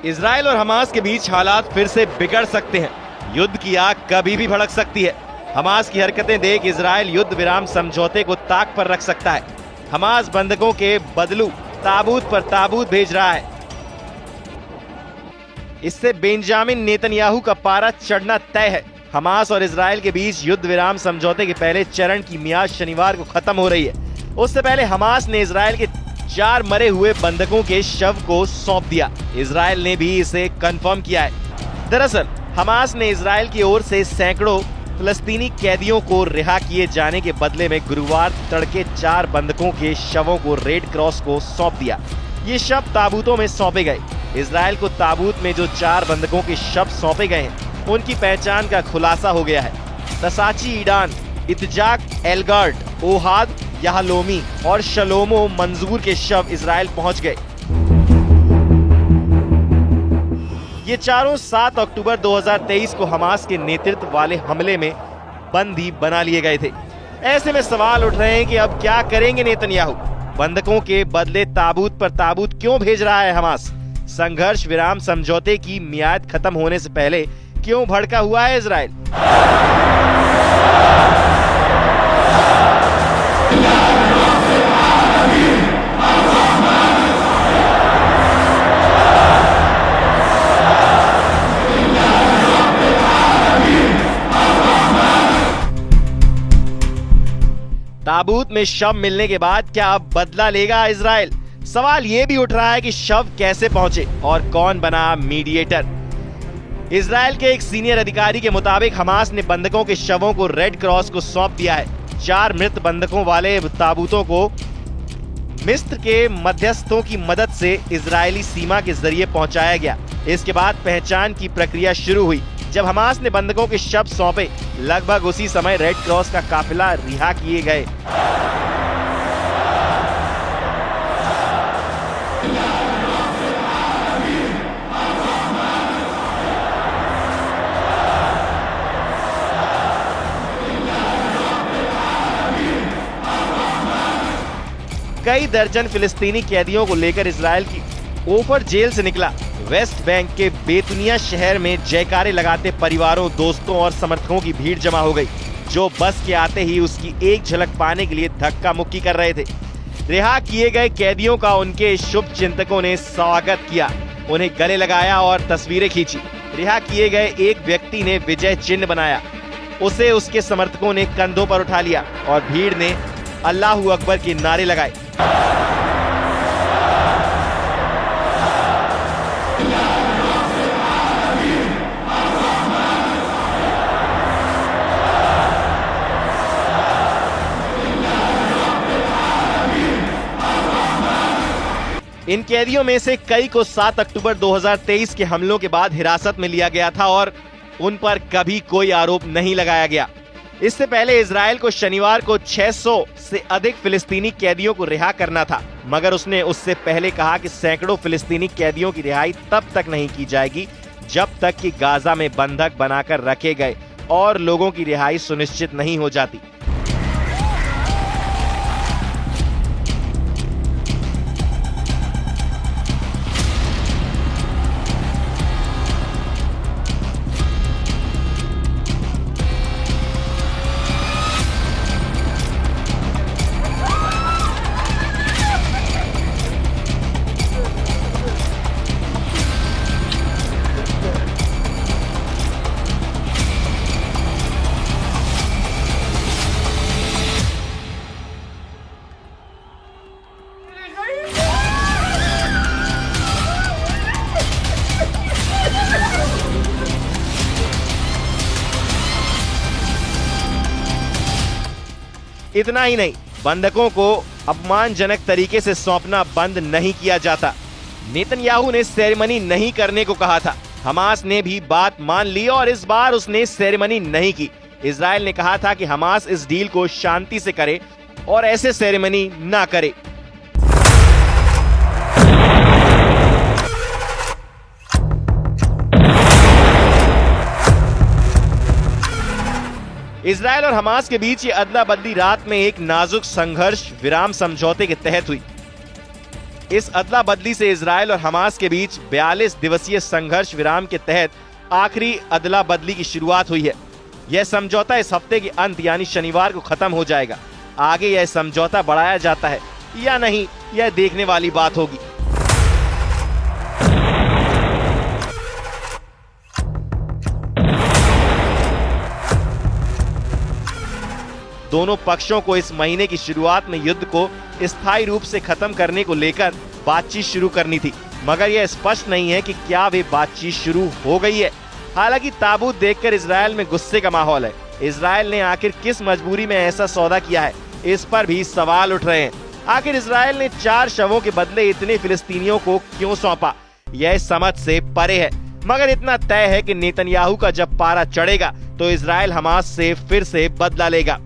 Israel और Hamas के बीच हालात फिर से बिगड़ सकते हैं। युद्ध की आग कभी भी भड़क सकती है। हमास की हरकतें देख इजराइल युद्ध विराम समझौते को ताक पर रख सकता है। हमास बंधकों के बदलू ताबूत पर ताबूत भेज रहा है। इससे बेंजामिन नेतन्याहू का पारा चढ़ना तय है। हमास और इजराइल के बीच युद्ध विराम समझौते के पहले चरण की मियाद शनिवार को खत्म हो रही है। उससे पहले हमास ने इजराइल के 4 मरे हुए बंधकों के शव को सौंप दिया। इजराइल ने भी इसे कंफर्म किया है। दरअसल हमास ने इजराइल की ओर से सैकड़ों फिलिस्तीनी कैदियों को रिहा किए जाने के बदले में गुरुवार तड़के 4 बंधकों के शवों को रेड क्रॉस को सौंप दिया। ये शव ताबूतों में सौंपे गए। इजराइल को ताबूत में जो 4 बंधकों के शव सौंपे गए हैं, उनकी पहचान का खुलासा हो गया है। तसाची ईडान, इत्जाक एलगार्ड, ओहाद याहलोमी और शलोमो मंजूर के शव इजराइल पहुंच गए। ये चारों 7 अक्टूबर 2023 को हमास के नेतृत्व वाले हमले में बंदी बना लिए गए थे। ऐसे में सवाल उठ रहे हैं कि अब क्या करेंगे नेतन्याहू? बंधकों के बदले ताबूत पर ताबूत क्यों भेज रहा है हमास? संघर्ष विराम समझौते की मियाद खत्म होने से पहले क्यों भड़का हुआ है इजराइल? ताबूत में शव मिलने के बाद क्या अब बदला लेगा इजराइल? सवाल ये भी उठ रहा है कि शव कैसे पहुंचे और कौन बना मीडिएटर। इजराइल के एक सीनियर अधिकारी के मुताबिक हमास ने बंधकों के शवों को रेड क्रॉस को सौंप दिया है। 4 मृत बंधकों वाले ताबूतों को मिस्र के मध्यस्थों की मदद से इजरायली सीमा के जरिए पहुंचाया गया। इसके बाद पहचान की प्रक्रिया शुरू हुई। जब हमास ने बंधकों के शव सौंपे, लगभग उसी समय रेड क्रॉस का काफिला रिहा किए गए। कई दर्जन फिलिस्तीनी कैदियों को लेकर इजराइल की ओफर जेल से निकला। वेस्ट बैंक के बेतुनिया शहर में जयकारे लगाते परिवारों, दोस्तों और समर्थकों की भीड़ जमा हो गई, जो बस के आते ही उसकी एक झलक पाने के लिए धक्का मुक्की कर रहे थे। रिहा किए गए कैदियों का उनके शुभ चिंतकों ने स्वागत किया, उन्हें गले लगाया और तस्वीरें खींची। रिहा किए गए एक व्यक्ति ने विजय चिन्ह बनाया, उसे उसके समर्थकों ने कंधों पर उठा लिया और भीड़ ने अल्लाहू अकबर के नारे लगाए। इन कैदियों में से कई को 7 अक्टूबर 2023 के हमलों के बाद हिरासत में लिया गया था और उन पर कभी कोई आरोप नहीं लगाया गया। इससे पहले इजराइल को शनिवार को 600 से अधिक फिलिस्तीनी कैदियों को रिहा करना था, मगर उसने उससे पहले कहा कि सैकड़ों फिलिस्तीनी कैदियों की रिहाई तब तक नहीं की जाएगी जब तक कि गाजा में बंधक बनाकर रखे गए और लोगों की रिहाई सुनिश्चित नहीं हो जाती। इतना ही नहीं, बंधकों को अपमानजनक तरीके से सौंपना बंद नहीं किया जाता। नेतन्याहू ने सेरेमनी नहीं करने को कहा था। हमास ने भी बात मान ली और इस बार उसने सेरेमनी नहीं की। इजराइल ने कहा था कि हमास इस डील को शांति से करे और ऐसे सेरेमनी ना करे। इजराइल और हमास के बीच ये अदला बदली रात में एक नाजुक संघर्ष विराम समझौते के तहत हुई। इस अदला बदली से इजराइल और हमास के बीच 42 दिवसीय संघर्ष विराम के तहत आखिरी अदला बदली की शुरुआत हुई है। यह समझौता इस हफ्ते के अंत यानी शनिवार को खत्म हो जाएगा। आगे यह समझौता बढ़ाया जाता है या नहीं, यह देखने वाली बात होगी। दोनों पक्षों को इस महीने की शुरुआत में युद्ध को स्थायी रूप से खत्म करने को लेकर बातचीत शुरू करनी थी, मगर यह स्पष्ट नहीं है कि क्या वे बातचीत शुरू हो गई है। हालांकि ताबूत देखकर इजराइल में गुस्से का माहौल है। इजराइल ने आखिर किस मजबूरी में ऐसा सौदा किया है, इस पर भी सवाल उठ रहे हैं। आखिर इजराइल ने 4 शवों के बदले इतने फिलिस्तीनियों को क्यों सौंपा, यह समझ से परे है। मगर इतना तय है कि नेतन्याहू का जब पारा चढ़ेगा तो इजराइल हमास से फिर से बदला लेगा।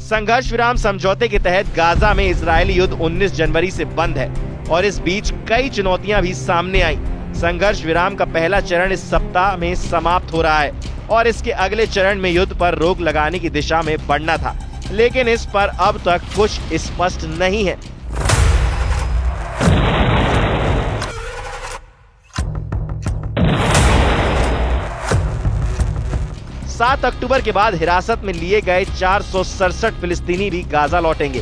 संघर्ष विराम समझौते के तहत गाजा में इजरायली युद्ध 19 जनवरी से बंद है और इस बीच कई चुनौतियां भी सामने आई। संघर्ष विराम का पहला चरण इस सप्ताह में समाप्त हो रहा है और इसके अगले चरण में युद्ध पर रोक लगाने की दिशा में बढ़ना था, लेकिन इस पर अब तक कुछ स्पष्ट नहीं है। सात अक्टूबर के बाद हिरासत में लिए गए 467 फिलिस्तीनी भी गाजा लौटेंगे,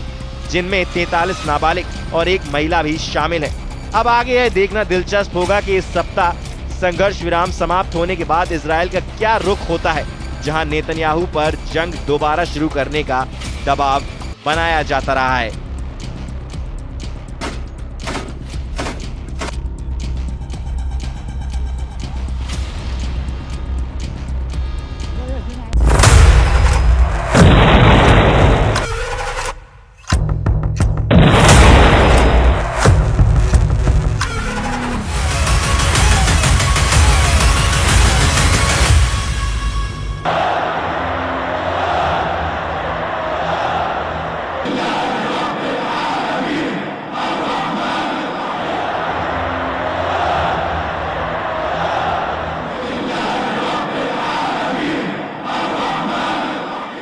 जिनमें 43 नाबालिग और एक महिला भी शामिल है। अब आगे यह देखना दिलचस्प होगा कि इस सप्ताह संघर्ष विराम समाप्त होने के बाद इजराइल का क्या रुख होता है, जहां नेतन्याहू पर जंग दोबारा शुरू करने का दबाव बनाया जाता रहा है।